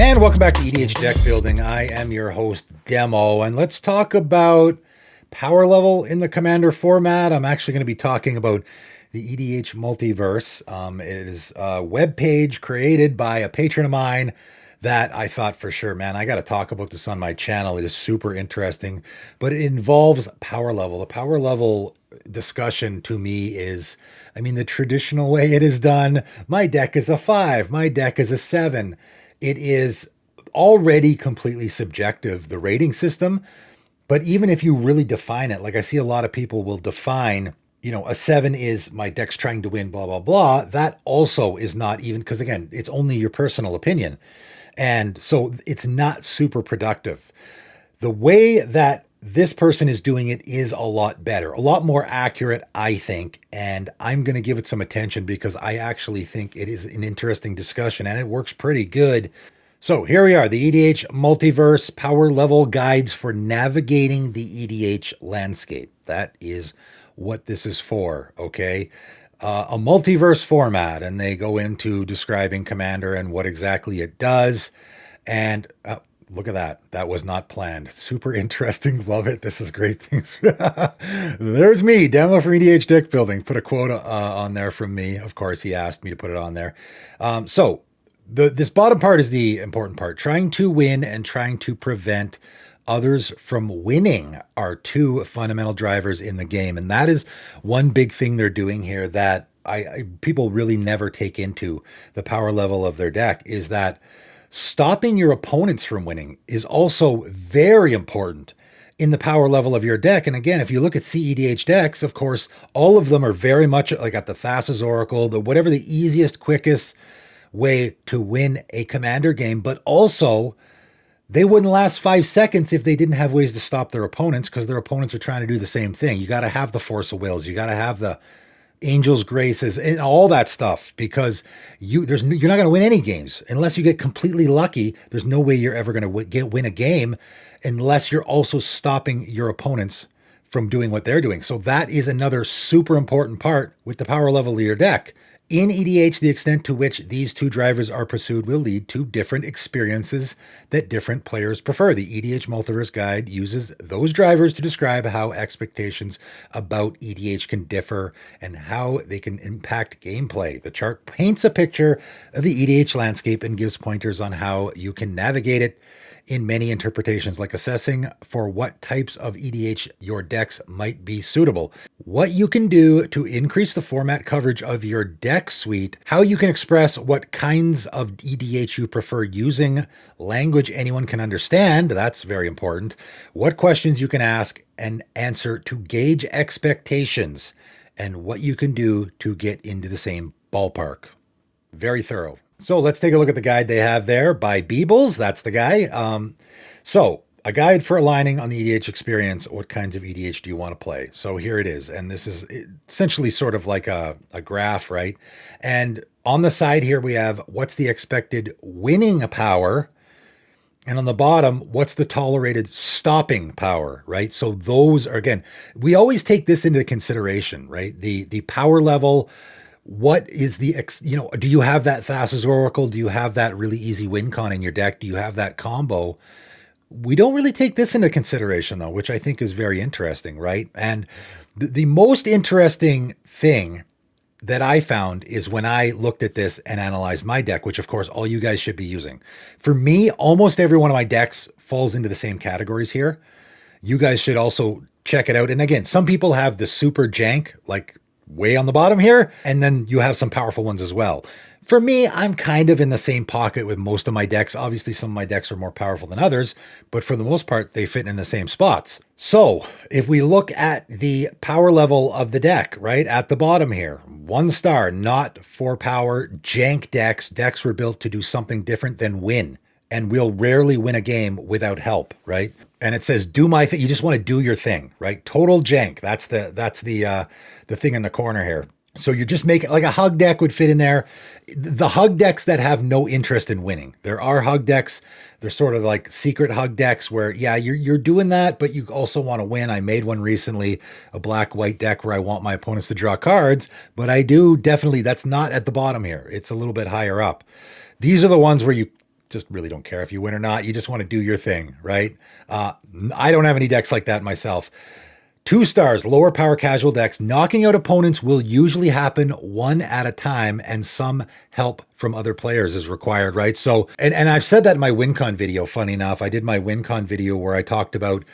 And welcome back to EDH Deck Building. I am your host, Demo, and let's talk about power level in the Commander format. I'm actually going to be talking about the EDH Multiverse. It is a web page created by a patron of mine that I thought for sure, man, I got to talk about this on my channel. It is super interesting, but it involves power level. The power level discussion to me is, the traditional way it is done. My deck is a 5, my deck is a 7. It is already completely subjective, the rating system. But even if you really define it, like I see a lot of people will define, a 7 is my deck's trying to win, blah, blah, blah. That also is not even, because again, it's only your personal opinion. And so it's not super productive. The way that this person is doing it is a lot better, a lot more accurate, I think. And I'm going to give it some attention because I actually think it is an interesting discussion and it works pretty good. So here we are, the EDH Multiverse Power Level Guides for Navigating the EDH Landscape. That is what this is for, okay? A multiverse format, and they go into describing Commander and what exactly it does. And look at that. That was not planned. Super interesting. Love it. This is great things. There's me, Demo from EDH Deck Building. Put a quote on there from me. Of course, he asked me to put it on there. This bottom part is the important part. Trying to win and trying to prevent others from winning are two fundamental drivers in the game. And that is one big thing they're doing here that people really never take into the power level of their deck, is that stopping your opponents from winning is also very important in the power level of your deck. And again, if you look at CEDH decks, of course, all of them are very much like at the Thassa's Oracle, whatever the easiest, quickest way to win a Commander game, but also they wouldn't last 5 seconds if they didn't have ways to stop their opponents, because their opponents are trying to do the same thing. You got to have the Force of Wills. You got to have the Angel's Graces and all that stuff, because you're not going to win any games unless you get completely lucky. There's no way you're ever going to win a game unless you're also stopping your opponents from doing what they're doing. So that is another super important part with the power level of your deck. In EDH, the extent to which these two drivers are pursued will lead to different experiences that different players prefer. The EDH Multiverse Guide uses those drivers to describe how expectations about EDH can differ and how they can impact gameplay. The chart paints a picture of the EDH landscape and gives pointers on how you can navigate it in many interpretations, like assessing for what types of EDH your decks might be suitable, what you can do to increase the format coverage of your deck suite, how you can express what kinds of EDH you prefer using language anyone can understand, that's very important, what questions you can ask and answer to gauge expectations, and what you can do to get into the same ballpark. Very thorough. So let's take a look at the guide they have there by Beebles. That's the guy. So a guide for aligning on the EDH experience. What kinds of EDH do you want to play? So here it is. And this is essentially sort of like a graph, right? And on the side here, we have what's the expected winning power. And on the bottom, what's the tolerated stopping power, right? So those are, again, we always take this into consideration, right? The power level. What is the, do you have that Thassa's Oracle? Do you have that really easy win con in your deck? Do you have that combo? We don't really take this into consideration, though, which I think is very interesting, right? And the most interesting thing that I found is when I looked at this and analyzed my deck, which of course all you guys should be using. For me, almost every one of my decks falls into the same categories here. You guys should also check it out. And again, some people have the super jank, like way on the bottom here, and then you have some powerful ones as well. For me, I'm kind of in the same pocket with most of my decks. Obviously, some of my decks are more powerful than others, but for the most part, they fit in the same spots. So if we look at the power level of the deck, right at the bottom here, 1 star, not for power, jank decks. Decks were built to do something different than win, and we'll rarely win a game without help, right? And it says, do my thing. You just want to do your thing, right? Total jank. That's the thing in the corner here. So you're just making, like a hug deck would fit in there. The hug decks that have no interest in winning. There are hug decks. They're sort of like secret hug decks where, yeah, you're doing that, but you also want to win. I made one recently, a black-white deck where I want my opponents to draw cards, but I do definitely, that's not at the bottom here. It's a little bit higher up. These are the ones where you just really don't care if you win or not. You just want to do your thing, right? I don't have any decks like that myself. 2 stars, lower power casual decks. Knocking out opponents will usually happen one at a time, and some help from other players is required, right? So, and I've said that in my WinCon video, funny enough. I did my WinCon video where I talked about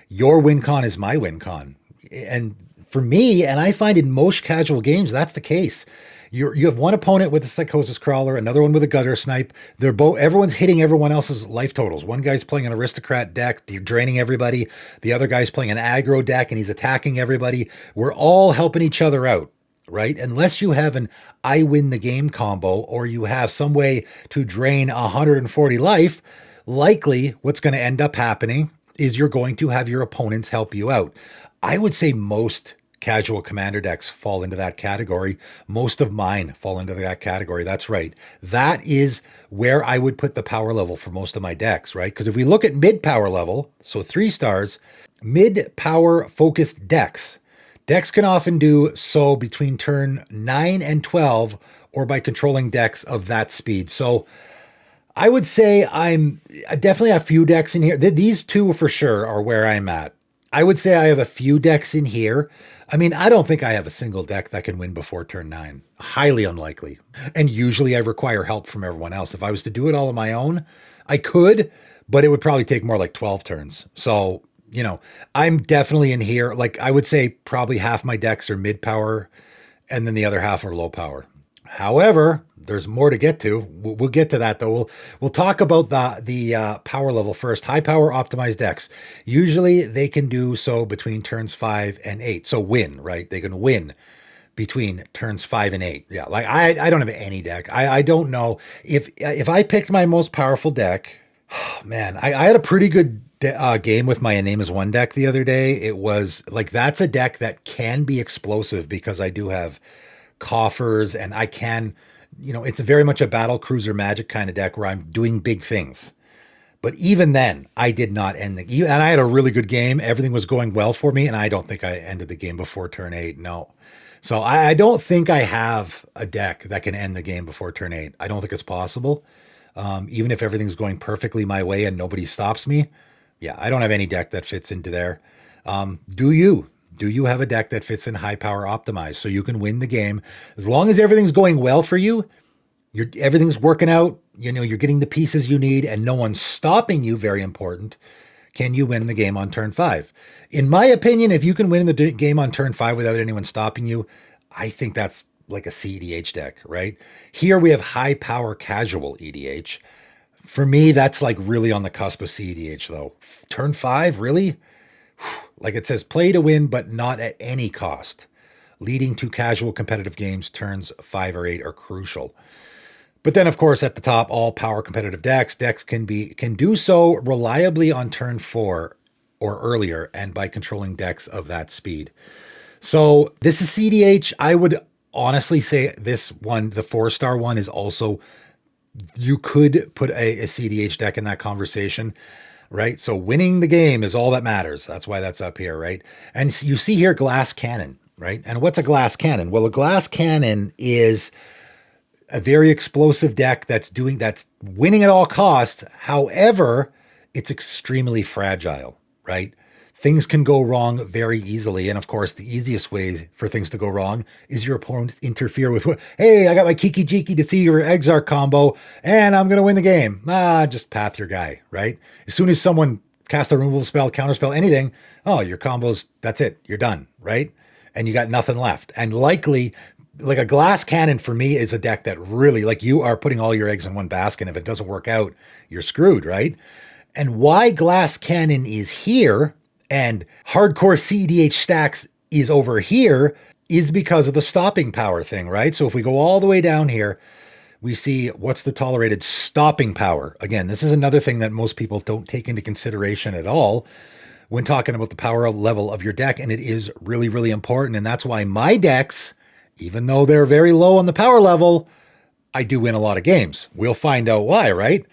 your WinCon is my WinCon. And for me, and I find in most casual games, that's the case. You have one opponent with a Psychosis Crawler, another one with a Gutter Snipe. Everyone's hitting everyone else's life totals. One guy's playing an Aristocrat deck, draining everybody. The other guy's playing an aggro deck, and he's attacking everybody. We're all helping each other out, right? Unless you have an I win the game combo, or you have some way to drain 140 life, likely what's going to end up happening is you're going to have your opponents help you out. I would say most casual commander decks fall into that category. Most of mine fall into that category. That's right. That is where I would put the power level for most of my decks, right? Because if we look at mid power level, so 3 stars, mid power focused decks can often do so between turn 9 and 12, or by controlling decks of that speed. So I would say I definitely have a few decks in here. These 2 for sure are where I'm at. I would say I have a few decks in here. I mean, I don't think I have a single deck that can win before turn 9. Highly unlikely. And usually I require help from everyone else. If I was to do it all on my own, I could, but it would probably take more like 12 turns. So, I'm definitely in here. Like, I would say probably half my decks are mid power, and then the other half are low power. However, there's more to get to. We'll get to that though. We'll talk about the power level first. High power optimized decks. Usually they can do so between turns 5 and 8. So win, right? They can win between turns 5 and 8. Yeah, like I don't have any deck. I don't know if I picked my most powerful deck. Man, I had a pretty good game with my A Name Is One deck the other day. It was like, that's a deck that can be explosive because I do have coffers, and I can, it's very much a battle cruiser magic kind of deck where I'm doing big things. But even then, I did not end and I had a really good game. Everything was going well for me, and I don't think I ended the game before turn 8. No. So I don't think I have a deck that can end the game before turn 8. I don't think it's possible. Even if everything's going perfectly my way and nobody stops me. Yeah, I don't have any deck that fits into there. Do you? Do you have a deck that fits in high power optimized so you can win the game? As long as everything's going well for you, everything's working out, you're getting the pieces you need and no one's stopping you, very important. Can you win the game on turn 5? In my opinion, if you can win the game on turn 5 without anyone stopping you, I think that's like a CEDH deck, right? Here we have high power casual EDH. For me, that's like really on the cusp of CEDH though. Turn 5, really? Like it says, play to win, but not at any cost. Leading to casual competitive games, turns 5 or 8 are crucial. But then, of course, at the top, all power competitive decks can do so reliably on turn 4 or earlier, and by controlling decks of that speed. So this is CDH. I would honestly say this one, the 4-star one, is also, you could put a CDH deck in that conversation. Right? So winning the game is all that matters. That's why that's up here, right? And you see here glass cannon, right? And what's a glass cannon? Well, a glass cannon is a very explosive deck that's winning at all costs. However, it's extremely fragile, right? Things can go wrong very easily. And of course, the easiest way for things to go wrong is your opponent interfere with, hey, I got my Kiki Jiki to see your Exarch combo and I'm going to win the game. Just path your guy, right? As soon as someone casts a removal spell, counterspell, anything, your combos, that's it. You're done, right? And you got nothing left. And likely, like a glass cannon for me is a deck that really, like, you are putting all your eggs in one basket. If it doesn't work out, you're screwed, right? And why glass cannon is here and hardcore CEDH stacks is over here is because of the stopping power thing, right? So if we go all the way down here, we see what's the tolerated stopping power. Again, this is another thing that most people don't take into consideration at all when talking about the power level of your deck, and it is really, really important. And that's why my decks, even though they're very low on the power level, I do win a lot of games. We'll find out why, right?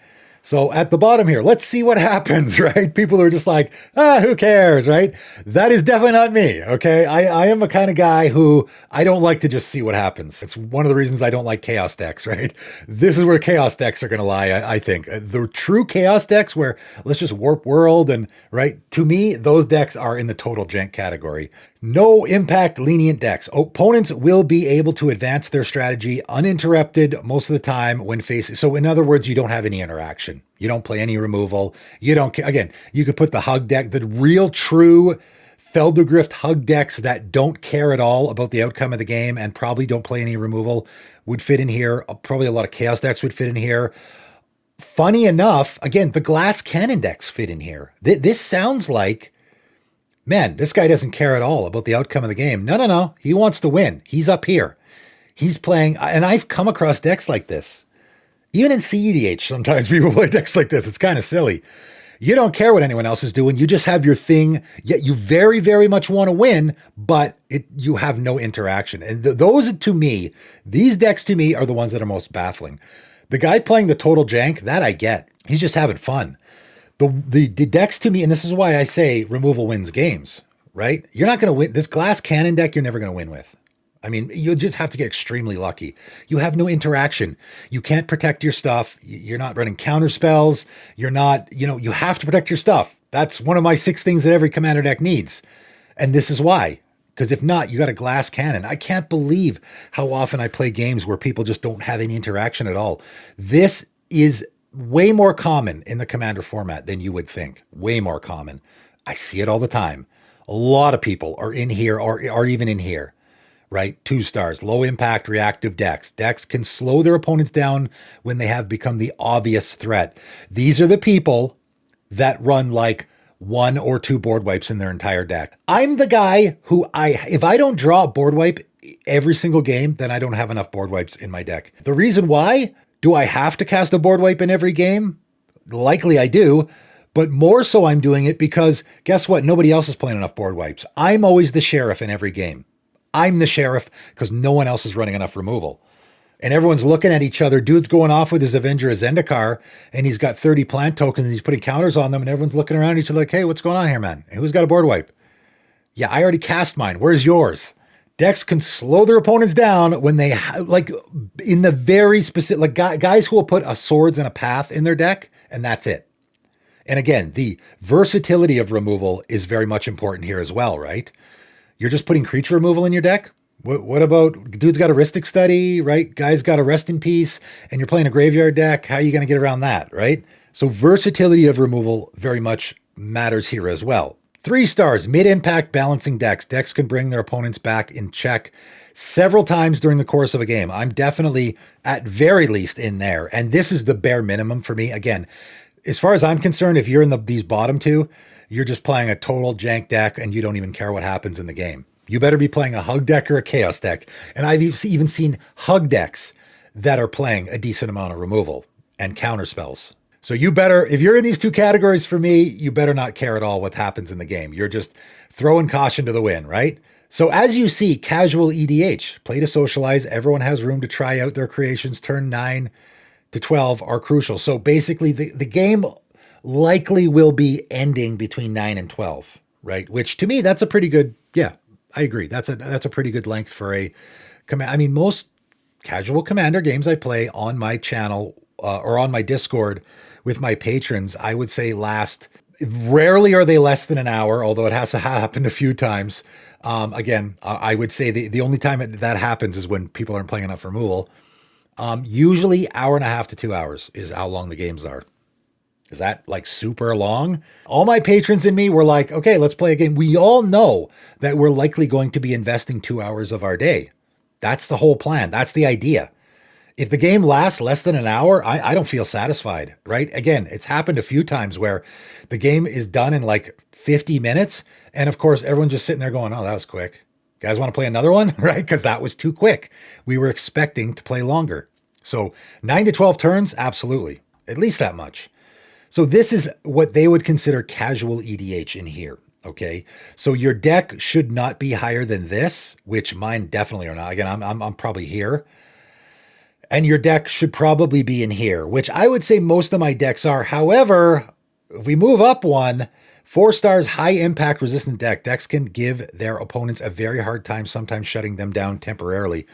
So at the bottom here, let's see what happens, right? People are just like, who cares, right? That is definitely not me, okay? I am a kind of guy who I don't like to just see what happens. It's one of the reasons I don't like chaos decks, right? This is where chaos decks are going to lie, I think. The true chaos decks where let's just warp world and, right? To me, those decks are in the total jank category. No impact lenient decks. Opponents will be able to advance their strategy uninterrupted most of the time when facing. So in other words, you don't have any interaction. You don't play any removal. You don't, again, you could put the hug deck, the real true Feldergrift hug decks that don't care at all about the outcome of the game and probably don't play any removal would fit in here. Probably a lot of chaos decks would fit in here. Funny enough, again, the glass cannon decks fit in here. This sounds like, man, this guy doesn't care at all about the outcome of the game. No. He wants to win. He's up here. He's playing, and I've come across decks like this. Even in CEDH, sometimes people play decks like this. It's kind of silly. You don't care what anyone else is doing. You just have your thing, yet you very, very much want to win, but you have no interaction. And those, to me, these decks to me are the ones that are most baffling. The guy playing the total jank, that I get. He's just having fun. The decks to me, and this is why I say removal wins games, right? You're not going to win. This glass cannon deck, you're never going to win with. I mean, you just have to get extremely lucky. You have no interaction. You can't protect your stuff. You're not running counter spells. You're not, you have to protect your stuff. That's one of my 6 things that every commander deck needs. And this is why. Because if not, you got a glass cannon. I can't believe how often I play games where people just don't have any interaction at all. This is way more common in the commander format than you would think. Way more common. I see it all the time. A lot of people are in here or are even in here. Right? 2 stars, low impact reactive decks. Decks can slow their opponents down when they have become the obvious threat. These are the people that run like 1 or 2 board wipes in their entire deck. I'm the guy who if I don't draw a board wipe every single game, then I don't have enough board wipes in my deck. The reason why, do I have to cast a board wipe in every game? Likely I do. But more so I'm doing it because guess what? Nobody else is playing enough board wipes. I'm always the sheriff in every game. I'm the sheriff because no one else is running enough removal. And everyone's looking at each other. Dude's going off with his Avenger, his Zendikar, and he's got 30 plant tokens and he's putting counters on them. And everyone's looking around at each other like, hey, what's going on here, man? And who's got a board wipe? Yeah, I already cast mine. Where's yours? Decks can slow their opponents down when they, like in the very specific, like guys who will put a swords and a path in their deck, and that's it. And again, the versatility of removal is very much important here as well, right? You're just putting creature removal in your deck? What about, dude's got a Rhystic Study, right? Guy's got a Rest in Peace, and you're playing a graveyard deck. How are you going to get around that, right? So versatility of removal very much matters here as well. 3 stars, mid-impact balancing decks. Decks can bring their opponents back in check several times during the course of a game. I'm definitely, at very least, in there. And this is the bare minimum for me. Again, as far as I'm concerned, if you're in these bottom 2, you're just playing a total jank deck and you don't even care what happens in the game. You better be playing a hug deck or a chaos deck. And I've even seen hug decks that are playing a decent amount of removal and counter spells. So you better, if you're in these 2 categories for me, you better not care at all what happens in the game. You're just throwing caution to the wind, right? So as you see, casual EDH, play to socialize. Everyone has room to try out their creations. Turn 9 to 12 are crucial. So basically the game likely will be ending between 9 and 12, right? Which to me, that's a pretty good, yeah, I agree. That's a pretty good length for a command. I mean, most casual commander games I play on my channel or on my Discord with my patrons, I would say rarely are they less than an hour, although it has happened a few times. Again, I would say the only time that happens is when people aren't playing enough removal. Usually 1.5 to 2 hours is how long the games are. Is that like super long? All my patrons and me were like, okay, let's play a game. We all know that we're likely going to be investing 2 hours of our day. That's the whole plan. That's the idea. If the game lasts less than an hour, I don't feel satisfied, right? Again, it's happened a few times where the game is done in like 50 minutes. And of course, everyone's just sitting there going, oh, that was quick. Guys want to play another one, right? Because that was too quick. We were expecting to play longer. So 9 to 12 turns, absolutely. At least that much. So this is what they would consider casual EDH in here, okay? So your deck should not be higher than this, which mine definitely are not. Again, I'm probably here. And your deck should probably be in here, which I would say most of my decks are. However, if we move up one, 4 stars, high impact resistant deck. Decks can give their opponents a very hard time, sometimes shutting them down temporarily.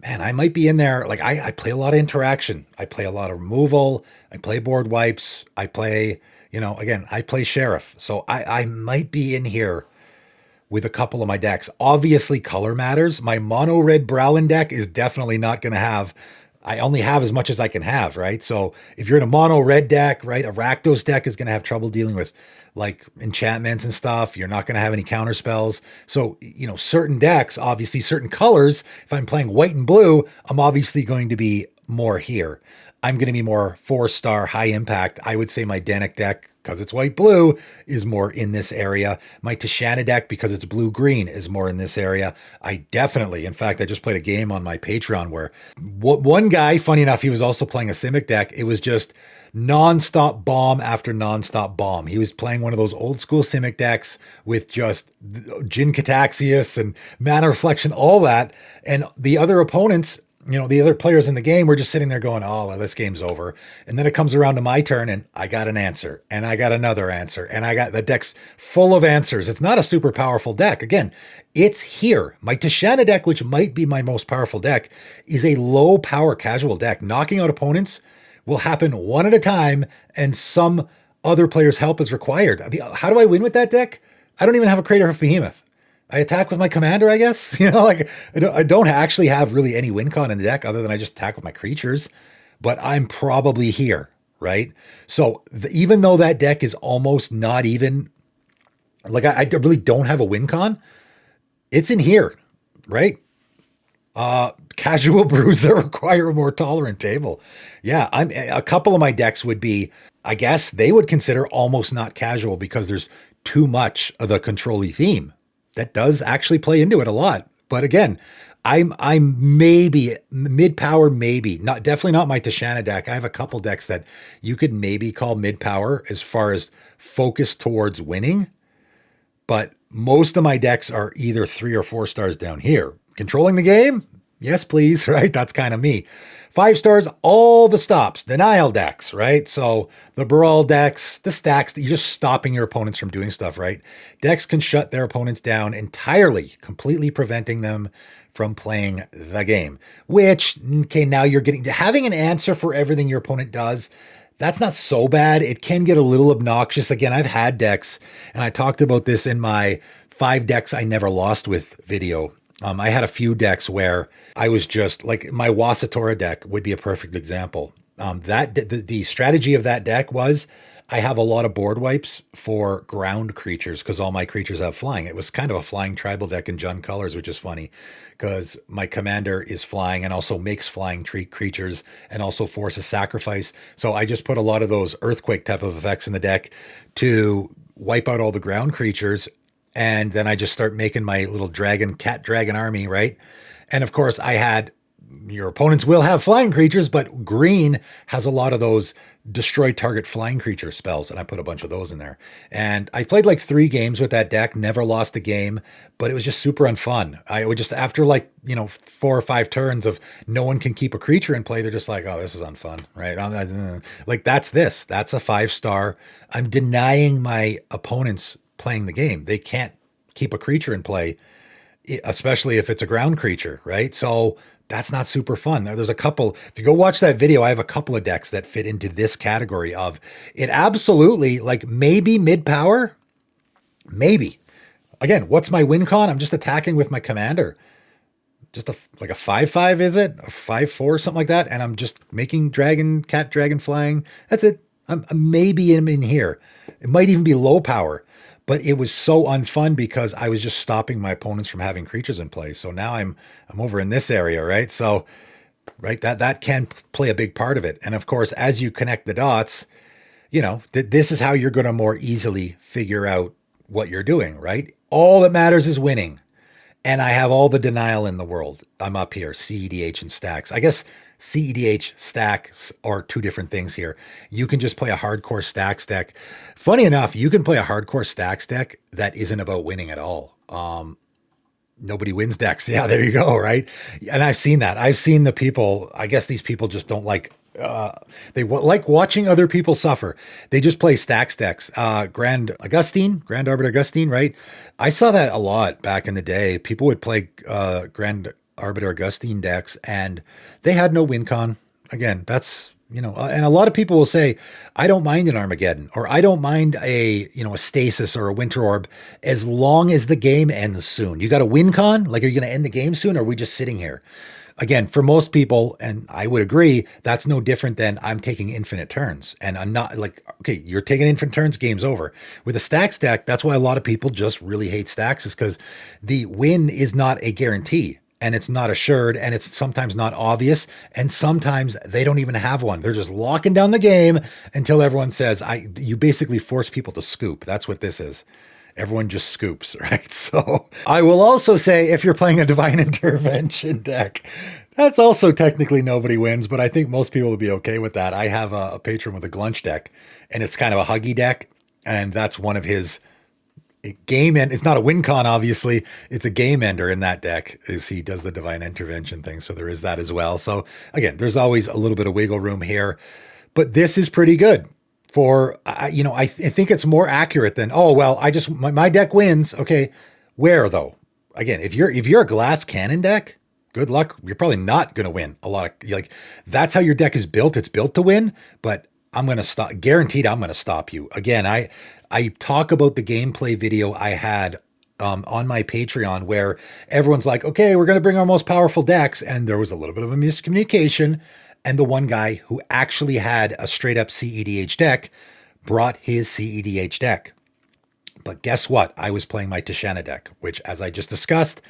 Man, I might be in there. Like I play a lot of interaction. I play a lot of removal. I play board wipes. I play, again, I play sheriff. So I might be in here with a couple of my decks. Obviously, color matters. My mono red Browlin deck is definitely not going to have. I only have as much as I can have, right? So if you're in a mono red deck, right, a Rakdos deck is going to have trouble dealing with like enchantments and stuff. You're not going to have any counter spells. So, certain decks, obviously certain colors, if I'm playing white and blue, I'm obviously going to be more here. I'm going to be more 4-star high impact. I would say my Danik deck, because it's white blue, is more in this area. My Tishana deck, because it's blue green, is more in this area. I definitely, in fact, I just played a game on my Patreon where one guy, funny enough, he was also playing a Simic deck. It was just nonstop bomb after nonstop bomb. He was playing one of those old school Simic decks with just Jin Cataxius and Mana Reflection, all that. And the other opponents, the other players in the game were just sitting there going, oh, well, this game's over. And then it comes around to my turn and I got an answer and I got another answer and I got the deck's full of answers. It's not a super powerful deck. Again, it's here. My Tishana deck, which might be my most powerful deck, is a low power casual deck. Knocking out opponents will happen one at a time and some other player's help is required. How do I win with that deck? I don't even have a Crater of Behemoth. I attack with my commander, I guess. I don't actually have really any win con in the deck other than I just attack with my creatures, but I'm probably here, right? So even though that deck is almost not even, like I really don't have a win con, it's in here, right? Casual brews that require a more tolerant table. Yeah, a couple of my decks would be, I guess they would consider almost not casual because there's too much of a control-y theme. That does actually play into it a lot. But again, I'm maybe mid-power, maybe. Definitely not my Tishana deck. I have a couple decks that you could maybe call mid-power as far as focus towards winning. But most of my decks are either 3 or 4 stars down here. Controlling the game? Yes, please, right? That's kind of me. 5 stars, all the stops, denial decks, right? So the brawl decks, the stacks, you're just stopping your opponents from doing stuff, right? Decks can shut their opponents down entirely, completely preventing them from playing the game, which, okay, now you're having an answer for everything your opponent does. That's not so bad. It can get a little obnoxious. Again, I've had decks, and I talked about this in my 5 decks I never lost with video. I had a few decks where I was just like, my Wasatora deck would be a perfect example. The strategy of that deck was I have a lot of board wipes for ground creatures because all my creatures have flying. It was kind of a flying tribal deck in Jund colors, which is funny because my commander is flying and also makes flying creatures and also forces sacrifice. So I just put a lot of those earthquake type of effects in the deck to wipe out all the ground creatures. And then I just start making my little cat dragon army, right? And of course, your opponents will have flying creatures, but green has a lot of those destroy target flying creature spells. And I put a bunch of those in there. And I played like 3 games with that deck, never lost a game, but it was just super unfun. I would just, after 4 or 5 turns of no one can keep a creature in play, they're just like, oh, this is unfun, right? Like that's a 5-star. I'm denying my opponents playing the game. They can't keep a creature in play, especially if it's a ground creature, right? So that's not super fun. There's a couple, if you go watch that video, I have a couple of decks that fit into this category of it. Absolutely, like maybe mid-power, maybe. Again, what's my win con? I'm just attacking with my commander. Just like a 5/5, is it? A 5/4, something like that. And I'm just making cat dragon flying. That's it. I'm maybe in here. It might even be low power. But it was so unfun because I was just stopping my opponents from having creatures in play. So now I'm over in this area, right? So, right, that can play a big part of it. And of course, as you connect the dots, this is how you're going to more easily figure out what you're doing, right? All that matters is winning. And I have all the denial in the world. I'm up here, CEDH and stacks. I guess CEDH stacks are 2 different things here. You can just play a hardcore stacks deck. Funny enough, you can play a hardcore stacks deck that isn't about winning at all. Nobody wins decks. Yeah, there you go, right? And I've seen that. I've seen the people, I guess these people just don't like like watching other people suffer. They just play stacks decks. Grand Arbiter Augustine, right? I saw that a lot back in the day. People would play Grand Arbiter Augustine decks and they had no win con. Again, that's, and a lot of people will say, I don't mind an Armageddon, or I don't mind a stasis or a winter orb, as long as the game ends soon. You got a win con? Like, are you going to end the game soon? Or are we just sitting here? Again, for most people, and I would agree, that's no different than I'm taking infinite turns. And I'm not like, okay, you're taking infinite turns, game's over. With a stacks deck, that's why a lot of people just really hate stacks, is because the win is not a guarantee. And it's not assured, and it's sometimes not obvious, and sometimes they don't even have one. They're just locking down the game until everyone says, you basically force people to scoop. That's what this is. Everyone just scoops, right? So I will also say, if you're playing a Divine Intervention deck, that's also technically nobody wins, but I think most people will be okay with that. I have a patron with a Glunch deck, and it's kind of a huggy deck, and that's one of his game end. It's not a win con, obviously. It's a game ender in that deck, is he does the Divine Intervention thing. So there is that as well. So again, there's always a little bit of wiggle room here, but this is pretty good for, I think it's more accurate than, oh, well, my deck wins. Okay. Where though? Again, if you're a glass cannon deck, good luck. You're probably not going to win a lot of, like, that's how your deck is built. It's built to win, but I'm going to stop, guaranteed I'm going to stop you. Again, I talk about the gameplay video I had on my Patreon, where everyone's like, okay, we're going to bring our most powerful decks. And there was a little bit of a miscommunication. And the one guy who actually had a straight up CEDH deck brought his CEDH deck. But guess what? I was playing my Tishana deck, which, as I just discussed,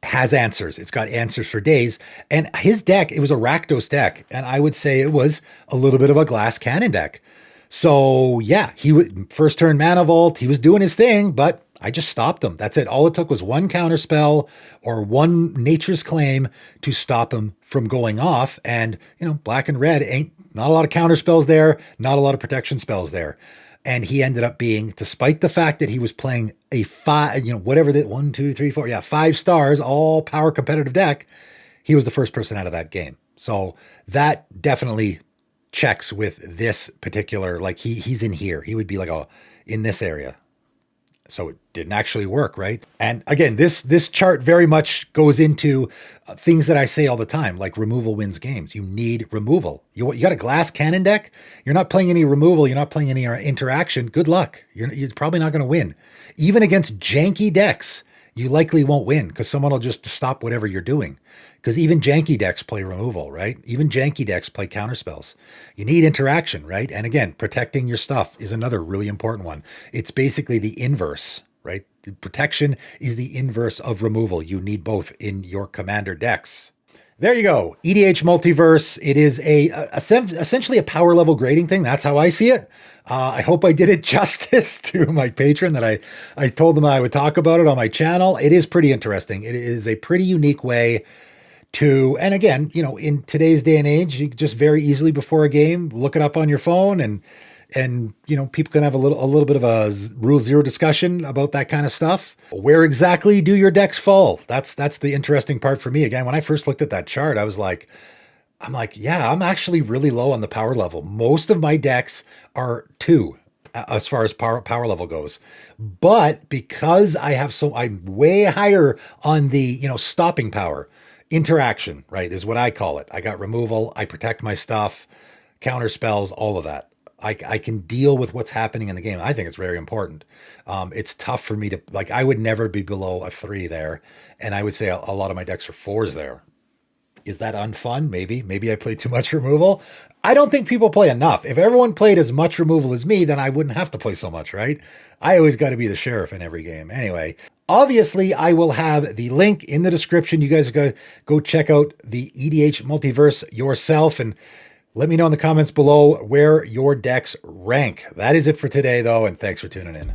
has answers. It's got answers for days. And his deck, it was a Rakdos deck. And I would say it was a little bit of a glass cannon deck. So yeah, he would first turn Mana Vault. He was doing his thing, but I just stopped him. That's it. All it took was one counter spell or one Nature's Claim to stop him from going off. And, black and red ain't not a lot of counter spells there, not a lot of protection spells there. And he ended up being, despite the fact that he was playing a 5, whatever that 1, 2, 3, 4, 5 stars, all power competitive deck, he was the first person out of that game. So that definitely checks with this particular, like he's in here. He would be like, in this area. So it didn't actually work, right? And again, this chart very much goes into things that I say all the time, like removal wins games. You need removal. You got a glass cannon deck. You're not playing any removal. You're not playing any interaction. Good luck. You're probably not going to win. Even against janky decks, you likely won't win because someone will just stop whatever you're doing. Because even janky decks play removal, right? Even janky decks play counterspells. You need interaction, right? And again, protecting your stuff is another really important one. It's basically the inverse, right? Protection is the inverse of removal. You need both in your commander decks. There you go. EDH Multiverse. It is essentially a power level grading thing. That's how I see it. I hope I did it justice to my patron that I told them I would talk about it on my channel. It is pretty interesting. It is a pretty unique way to, and again, in today's day and age, you just very easily before a game, look it up on your phone and people can have a little bit of a rule zero discussion about that kind of stuff. Where exactly do your decks fall? That's the interesting part for me. Again, when I first looked at that chart, I'm like, yeah, I'm actually really low on the power level. Most of my decks are 2 as far as power level goes. But because I'm way higher on the, stopping power. Interaction, right, is what I call it. I got removal. I protect my stuff, counter spells, all of that. I can deal with what's happening in the game. I think it's very important. It's tough for me to, I would never be below a 3 there. And I would say a lot of my decks are 4s there. Is that unfun? Maybe I play too much removal. I don't think people play enough. If everyone played as much removal as me, then I wouldn't have to play so much, right? I always got to be the sheriff in every game. Anyway, obviously, I will have the link in the description. You guys go check out the EDH Multiverse yourself and let me know in the comments below where your decks rank. That is it for today, though, and thanks for tuning in.